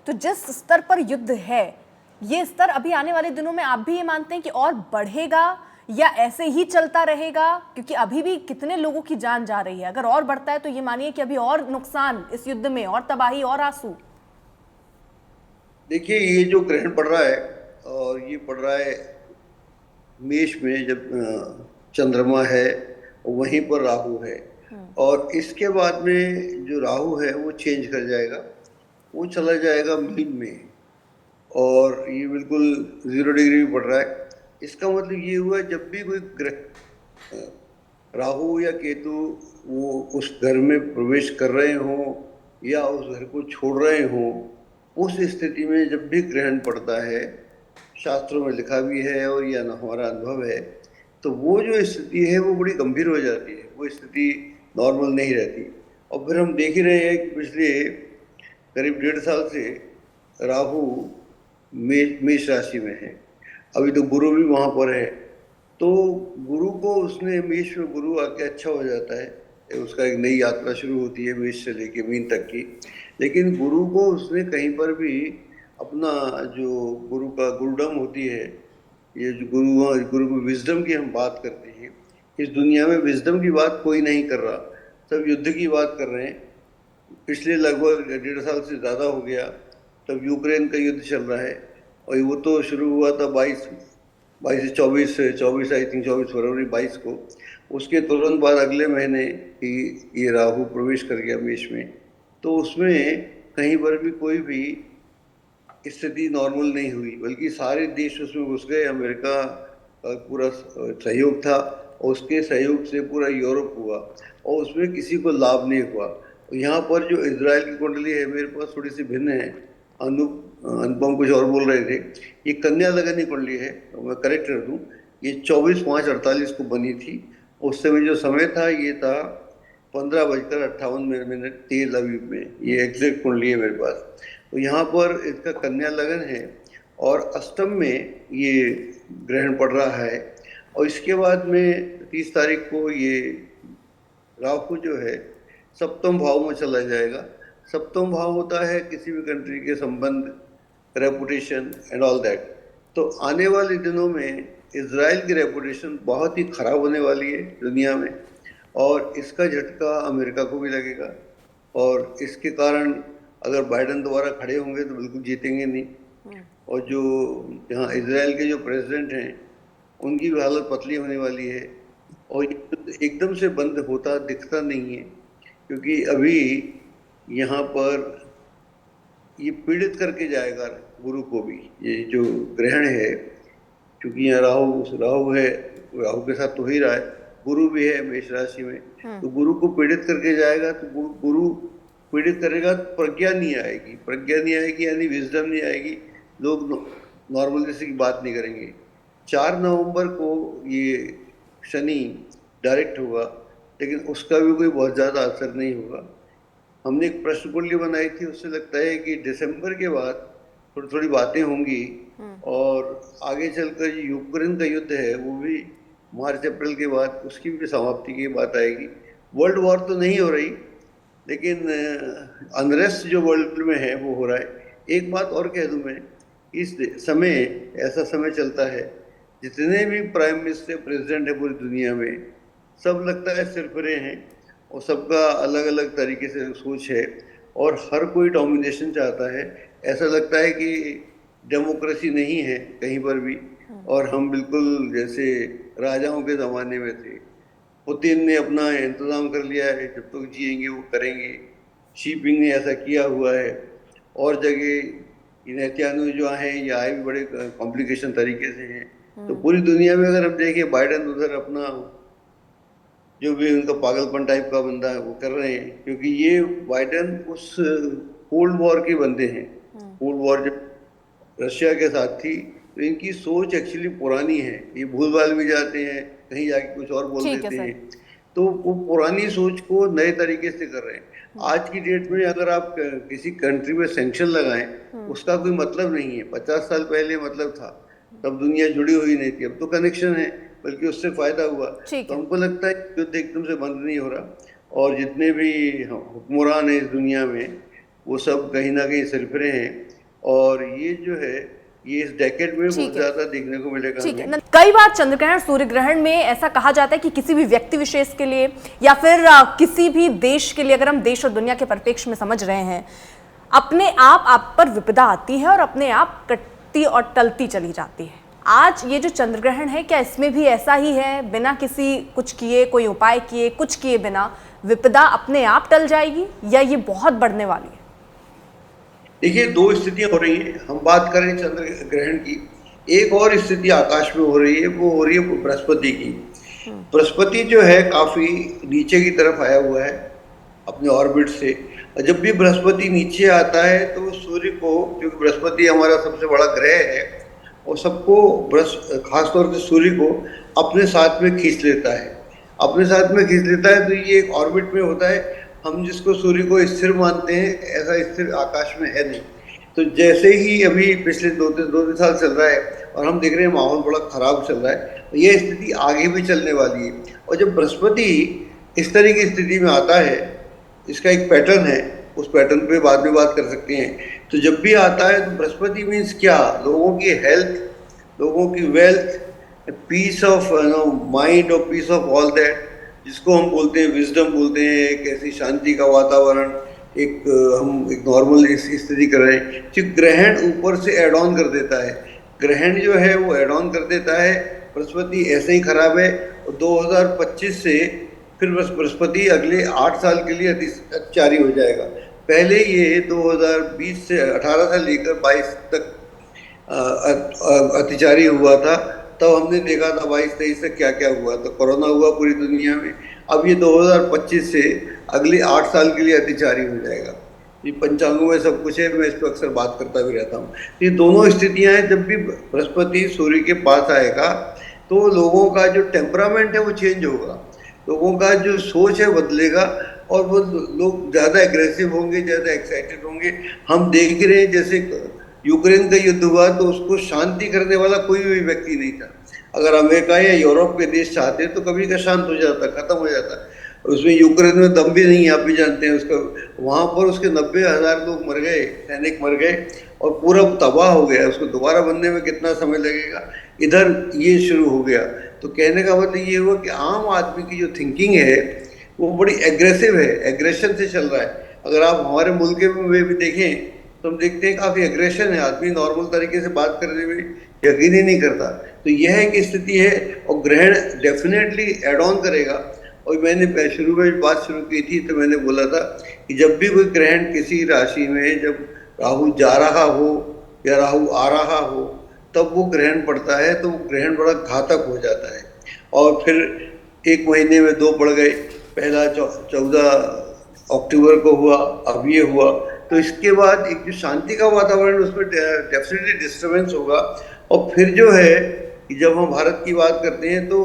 तो जिस स्तर पर युद्ध है, ये स्तर अभी आने वाले दिनों में आप भी ये मानते हैं कि और बढ़ेगा या ऐसे ही चलता रहेगा? क्योंकि अभी भी कितने लोगों की जान जा रही है, अगर और बढ़ता है तो ये मानिए कि अभी और नुकसान इस युद्ध में, और तबाही और आंसू। देखिए, ये जो ग्रहण पड़ रहा है, और ये पड़ रहा है मेष में, जब चंद्रमा है, वहीं पर राहु है। और इसके बाद में जो राहु है वो चेंज कर जाएगा, वो चला जाएगा मीन में। और ये बिल्कुल 0 डिग्री में पड़ रहा है। इसका मतलब ये हुआ, जब भी कोई ग्रह राहु या केतु वो उस घर में प्रवेश कर रहे हों या उस घर को छोड़ रहे हों, उस स्थिति में जब भी ग्रहण पड़ता है, शास्त्रों में लिखा भी है और यह हमारा अनुभव है, तो वो जो स्थिति है वो बड़ी गंभीर हो जाती है, वो स्थिति नॉर्मल नहीं रहती। और फिर हम देख ही रहे हैं कि पिछले करीब 1.5 साल से राहु मेष राशि में है। अभी तो गुरु भी वहां पर है। तो गुरु को उसने, मेष में गुरु आके अच्छा हो जाता है, उसका एक नई यात्रा शुरू होती है मेष से लेके मीन तक की। लेकिन गुरु को उसने कहीं पर भी अपना, जो गुरु का गुरुडम होती है, ये जो गुरु में विजडम की हम बात करते हैं, इस दुनिया में विजडम की बात कोई नहीं कर रहा, सब युद्ध की बात कर रहे हैं। पिछले लगभग 1.5 साल से ज़्यादा हो गया, तब यूक्रेन का युद्ध चल रहा है। और वो तो शुरू हुआ था 22 से 24 आई थिंक 24 फरवरी 22 को। उसके तुरंत बाद अगले महीने ही ये राहु प्रवेश कर गया मेष में। तो उसमें कहीं पर भी कोई भी स्थिति नॉर्मल नहीं हुई, बल्कि सारे देश उसमें घुस गए। अमेरिका का पूरा सहयोग था, और उसके सहयोग से पूरा यूरोप हुआ, और उसमें किसी को लाभ नहीं हुआ। यहाँ पर जो इजराइल की कुंडली है मेरे पास थोड़ी सी भिन्न है। अनुपम कुछ और बोल रहे थे। ये कन्या लगन की कुंडली है, तो मैं करेक्ट कर दूं, ये 24/5/48 को बनी थी। उस समय जो समय था ये था 15:58 तेल अवीब में। ये एग्जैक्ट कुंडली है मेरे पास। तो यहाँ पर इसका कन्या लगन है, और अष्टम में ये ग्रहण पड़ रहा है। और इसके बाद में 30 तारीख को ये राहु जो है सप्तम भाव में चला जाएगा। सप्तम भाव होता है किसी भी कंट्री के संबंध, रेपुटेशन एंड ऑल दैट। तो आने वाले दिनों में इजराइल की रेपुटेशन बहुत ही खराब होने वाली है दुनिया में, और इसका झटका अमेरिका को भी लगेगा। और इसके कारण अगर बाइडन दोबारा खड़े होंगे तो बिल्कुल जीतेंगे नहीं। और जो यहाँ इजराइल के जो प्रेसिडेंट हैं, उनकी भी हालत पतली होने वाली है। और एकदम से बंद होता दिखता नहीं है, क्योंकि अभी यहाँ पर ये पीड़ित करके जाएगा गुरु को भी, ये जो ग्रहण है। क्योंकि यहाँ राहु राहु है, राहु के साथ तो ही रहा है, गुरु भी है मेष राशि में। तो गुरु को पीड़ित करके जाएगा, तो गुरु पीड़ित करेगा तो प्रज्ञा नहीं आएगी, प्रज्ञा नहीं आएगी यानी विजडम नहीं आएगी, लोग नॉर्मल जैसे की बात नहीं करेंगे। 4 नवंबर को ये शनि डायरेक्ट होगा, लेकिन उसका भी कोई बहुत ज़्यादा असर नहीं होगा। हमने एक प्रश्न कुंडली बनाई थी, उससे लगता है कि दिसंबर के बाद थोड़ी थोड़ी बातें होंगी। और आगे चलकर यूक्रेन का युद्ध है वो भी मार्च अप्रैल के बाद उसकी भी समाप्ति की बात आएगी। वर्ल्ड वॉर तो नहीं हो रही, लेकिन अनरेस्ट जो वर्ल्ड में है वो हो रहा है। एक बात और कह दूं मैं, इस समय ऐसा समय चलता है, जितने भी प्राइम मिनिस्टर प्रेसिडेंट है पूरी दुनिया में, सब लगता है सिरफिरे हैं, और सबका अलग अलग तरीके से सोच है, और हर कोई डोमिनेशन चाहता है। ऐसा लगता है कि डेमोक्रेसी नहीं है कहीं पर भी, और हम बिल्कुल जैसे राजाओं के ज़माने में थे। पुतिन ने अपना इंतज़ाम कर लिया है, जब तक जिएंगे वो करेंगे। शीपिंग ने ऐसा किया हुआ है, और जगह नेतन्याहू जो आए हैं, ये आए भी बड़े कॉम्प्लिकेशन तरीके से हैं। तो पूरी दुनिया में अगर हम देखें, बाइडन उधर अपना जो भी उनका पागलपन टाइप का बंदा है वो कर रहे हैं, क्योंकि ये बाइडन उस कोल्ड वॉर के बंदे हैं। कोल्ड वॉर जब रशिया के साथ थी, तो इनकी सोच एक्चुअली पुरानी है। ये भूल भाल भी जाते हैं, कहीं जाके कुछ और बोल ठीक है देते सर। हैं। तो वो पुरानी सोच को नए तरीके से कर रहे हैं। आज की डेट में अगर आप किसी कंट्री में सैंक्शन लगाएं, उसका कोई मतलब नहीं है। 50 साल पहले मतलब था, तब दुनिया जुड़ी हुई नहीं थी। अब तो कनेक्शन है, बल्कि उससे फायदा हुआ। ठीक तो है। हमको लगता है युद्ध एकदम से बंद नहीं हो रहा, और जितने भी हुक्मरान हैं इस दुनिया में, वो सब कहीं ना कहीं सिरफिरे हैं। और ये जो है ये इस डेकेड में बहुत ज्यादा देखने को मिलेगा। ठीक है। कई बार चंद्र ग्रहण सूर्य ग्रहण में ऐसा कहा जाता है कि किसी भी व्यक्ति विशेष के लिए या फिर किसी भी देश के लिए, अगर हम देश और दुनिया के परिप्रेक्ष्य में समझ रहे हैं, अपने आप पर विपदा आती है और अपने आप कटती और टलती चली जाती है। आज ये जो चंद्र ग्रहण है, क्या इसमें भी ऐसा ही है? बिना किसी कुछ किए, कोई उपाय किए, कुछ किए बिना विपदा अपने आप टल जाएगी या ये बहुत बढ़ने वाली है? देखिए, दो स्थितियां हो रही हैं। हम बात करें चंद्र ग्रहण की, एक और स्थिति आकाश में हो रही है, वो हो रही है बृहस्पति की। बृहस्पति जो है काफी नीचे की तरफ आया हुआ है अपने ऑर्बिट से। जब भी बृहस्पति नीचे आता है तो सूर्य को, क्योंकि बृहस्पति हमारा सबसे बड़ा ग्रह है और सबको खासतौर से सूर्य को अपने साथ में खींच लेता है, अपने साथ में खींच लेता है। तो ये एक ऑर्बिट में होता है। हम जिसको सूर्य को स्थिर मानते हैं, ऐसा स्थिर आकाश में है नहीं। तो जैसे ही अभी पिछले दो तीन साल चल रहा है और हम देख रहे हैं माहौल बड़ा खराब चल रहा है, तो ये स्थिति आगे भी चलने वाली है। और जब बृहस्पति इस तरह की स्थिति में आता है, इसका एक पैटर्न है, उस पैटर्न पे बाद में बात कर सकते हैं। तो जब भी आता है तो बृहस्पति मीन्स क्या, लोगों की हेल्थ, लोगों की वेल्थ, पीस ऑफ माइंड और पीस ऑफ ऑल दैट, जिसको हम बोलते हैं विजडम बोलते हैं, एक ऐसी शांति का वातावरण, हम एक नॉर्मल स्थिति कर रहे हैं। जो ग्रहण ऊपर से एड ऑन कर देता है, ग्रहण जो है वो एड ऑन कर देता है। बृहस्पति ऐसे ही खराब है और 2025 से फिर बृहस्पति अगले 8 साल के लिए अतिचारी हो जाएगा। पहले ये 2020 से 18 से लेकर 22 तक अतिचारी हुआ था। तब हमने देखा था 22-23 से क्या क्या हुआ, तो कोरोना हुआ पूरी दुनिया में। अब ये 2025 से अगले 8 साल के लिए अतिचारी हो जाएगा। ये पंचांगों में सब कुछ है, मैं इस पर अक्सर बात करता भी रहता हूँ। ये दोनों स्थितियाँ हैं। जब भी बृहस्पति सूर्य के पास आएगा तो लोगों का जो टेम्परामेंट है वो चेंज होगा, लोगों का जो सोच है बदलेगा और वो लोग ज़्यादा एग्रेसिव होंगे, ज़्यादा एक्साइटेड होंगे। हम देख रहे हैं जैसे यूक्रेन का युद्ध हुआ तो उसको शांति करने वाला कोई भी व्यक्ति नहीं था। अगर अमेरिका या यूरोप के देश चाहते तो कभी का शांत हो जाता, खत्म हो जाता। उसमें यूक्रेन में दम भी नहीं, आप भी जानते हैं उसका। वहाँ पर उसके 90,000 लोग मर गए, सैनिक मर गए और पूरा तबाह हो गया। उसको दोबारा बनने में कितना समय लगेगा। इधर ये शुरू हो गया। तो कहने का मतलब ये हुआ कि आम आदमी की जो थिंकिंग है वो बड़ी एग्रेसिव है, एग्रेशन से चल रहा है। अगर आप हमारे मुल्क में भी देखें तो हम देखते हैं काफ़ी एग्रेशन है, आदमी नॉर्मल तरीके से बात करने में यकीन ही नहीं करता। तो यह एक स्थिति है और ग्रहण डेफिनेटली एड ऑन करेगा। और मैंने शुरू में बात शुरू की थी तो मैंने बोला था कि जब भी कोई ग्रहण किसी राशि में, जब राहु जा रहा हो या राहु आ रहा हो, तब वो ग्रहण पड़ता है तो वो ग्रहण बड़ा घातक हो जाता है। और फिर एक महीने में 2 पड़ गए, पहला 14 अक्टूबर को हुआ, अब ये हुआ। तो इसके बाद एक जो शांति का वातावरण, उसमें डेफिनेटली डिस्टर्बेंस होगा। और फिर जो है कि जब हम भारत की बात करते हैं तो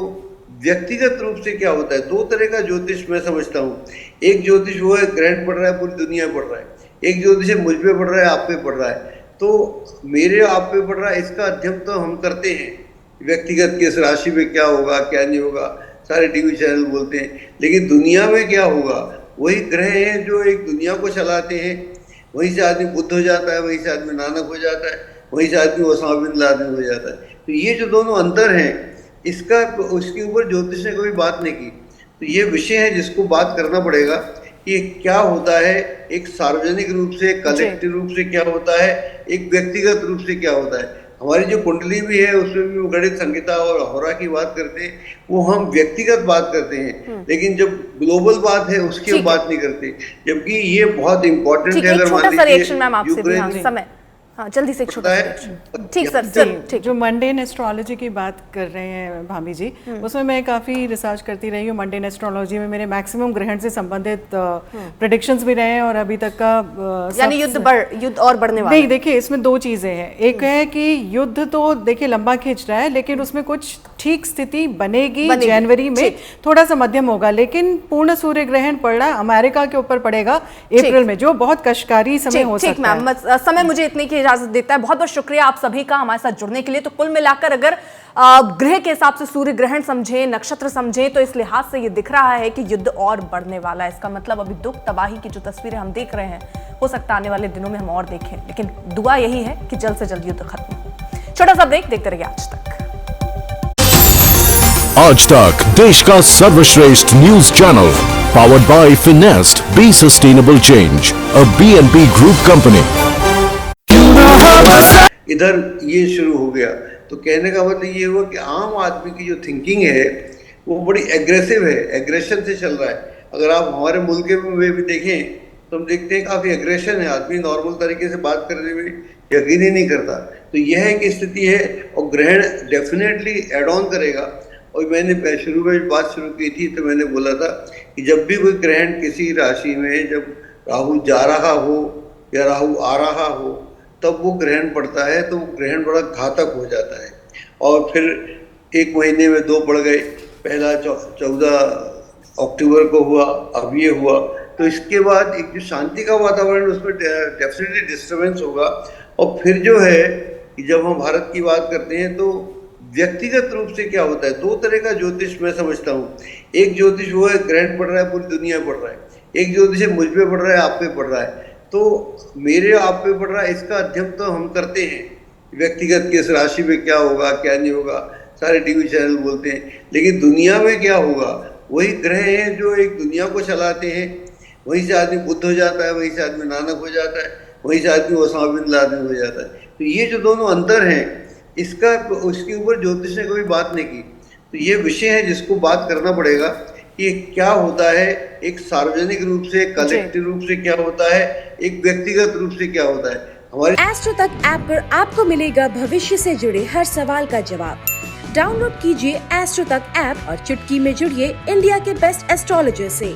व्यक्तिगत रूप से क्या होता है, 2 तरह का ज्योतिष मैं समझता हूँ। एक ज्योतिष वो है ग्रहण पड़ रहा है, पूरी दुनिया पड़ रहा है। एक ज्योतिष मुझ पे पड़ रहा है, आप पे पड़ रहा है। तो मेरे आप पे पड़ रहा है, इसका अध्ययन तो हम करते हैं व्यक्तिगत, किस राशि में क्या होगा क्या नहीं होगा, सारे टीवी चैनल बोलते हैं। लेकिन दुनिया में क्या होगा, वही ग्रह हैं जो एक दुनिया को चलाते हैं। वहीं से आदमी बुद्ध हो जाता है, वहीं से आदमी नानक हो जाता है, वहीं से आदमी ओसामा बिन लादेन हो जाता है। तो ये जो दोनों अंतर हैं, उसके ऊपर ज्योतिष ने कभी बात नहीं की। तो ये विषय है जिसको बात करना पड़ेगा कि क्या होता है एक सार्वजनिक रूप से, कलेक्टिव रूप से क्या होता है, एक व्यक्तिगत रूप से क्या होता है। हमारी जो कुंडली भी है उसमें भी वो गणित संहिता और होरा की बात करते हैं, वो हम व्यक्तिगत बात करते हैं। लेकिन जब ग्लोबल बात है उसकी हम बात नहीं करते, जबकि ये बहुत इंपॉर्टेंट है। अगर मान लीजिए हाँ, जल्दी से एक छोटा सा ठीक सर, ठीक। जो मंडेन एस्ट्रोलॉजी की बात कर रहे हैं भाभी जी, उसमें मैं काफ़ी रिसर्च करती रही हूँ। मंडेन एस्ट्रोलॉजी में मेरे मैक्सिमम ग्रहण से संबंधित प्रेडिक्शंस भी रहे हैं और अभी तक का यानी युद्ध और बढ़ने वाला नहीं। देखिए, इसमें 2 चीज़ें हैं। एक है कि युद्ध तो देखिए लंबा खींच रहा है, लेकिन उसमें कुछ ठीक स्थिति बनेगी। जनवरी में थोड़ा सा मध्यम होगा, लेकिन पूर्ण सूर्य ग्रहण पड़ना अमेरिका के ऊपर पड़ेगा अप्रैल में, जो बहुत कष्टकारी समय हो सकता है। समय मुझे इतने की इजाजत देता है। बहुत बहुत शुक्रिया आप सभी का हमारे साथ जुड़ने के लिए। तो कुल मिलाकर अगर ग्रह के हिसाब से सूर्य ग्रहण समझें, नक्षत्र समझें, तो इस लिहाज से ये दिख रहा है कि युद्ध और बढ़ने वाला है। इसका मतलब अभी दुख तबाही की जो तस्वीरें हम देख रहे हैं हो सकता है आने वाले दिनों में हम और देखें, लेकिन दुआ यही है कि जल्द से जल्द युद्ध खत्म हो। छोटा सा ब्रेक, देखते रहिए आज तक। आज तक, देश का सर्वश्रेष्ठ news channel, powered by finest, be sustainable change, a BNP group company. इधर ये शुरू हो गया, तो कहने का मतलब ये हुआ कि आम आदमी की जो थिंकिंग है वो बड़ी एग्रेसिव है, एग्रेशन से चल रहा है। अगर आप हमारे मुल्क में भी देखें तो हम देखते हैं काफ़ी एग्रेशन है, आदमी नॉर्मल तरीके से बात करने में यकीन ही नहीं करता। तो यह एक स्थिति है और ग्रहण डेफिनेटली एड ऑन करेगा। और मैंने शुरू में बात शुरू की थी तो मैंने बोला था कि जब भी कोई ग्रहण किसी राशि में, जब राहु जा रहा हो या राहु आ रहा हो, तब वो ग्रहण पड़ता है तो वो ग्रहण बड़ा घातक हो जाता है। और फिर एक महीने में 2 पड़ गए, पहला 14 अक्टूबर को हुआ, अब ये हुआ। तो इसके बाद एक जो शांति का वातावरण, उसमें डेफिनेटली डिस्टर्बेंस होगा। और फिर जो है कि जब हम भारत की बात करते हैं तो व्यक्तिगत रूप से क्या होता है, 2 तरह का ज्योतिष मैं समझता हूँ। एक ज्योतिष वो है ग्रहण पड़ रहा है, पूरी दुनिया पड़ रहा है। एक ज्योतिष मुझ पे पड़ रहा है, आप पे पड़ रहा है। तो मेरे आप पे पड़ रहा है, इसका अध्ययन तो हम करते हैं, व्यक्तिगत किस राशि में क्या होगा क्या नहीं होगा, सारे टीवी चैनल बोलते हैं। लेकिन दुनिया में क्या होगा, वही ग्रह हैं जो एक दुनिया को चलाते हैं। वहीं से आदमी बुद्ध हो जाता है, वहीं से आदमी नानक हो जाता है, वहीं से आदमी ओसामा बिन लादेन हो जाता है। तो ये जो दोनों अंतर हैं, इसका उसके ऊपर ज्योतिष ने कभी बात नहीं की। तो ये विषय है जिसको बात करना पड़ेगा कि क्या होता है, एक सार्वजनिक रूप से, कलेक्टिव रूप से क्या होता है, एक व्यक्तिगत रूप से क्या होता है। हमारे एस्ट्रो तक ऐप पर आपको मिलेगा भविष्य से जुड़े हर सवाल का जवाब। डाउनलोड कीजिए एस्ट्रो तक ऐप और चुटकी में जुड़िए इंडिया के बेस्ट एस्ट्रोलॉजर से।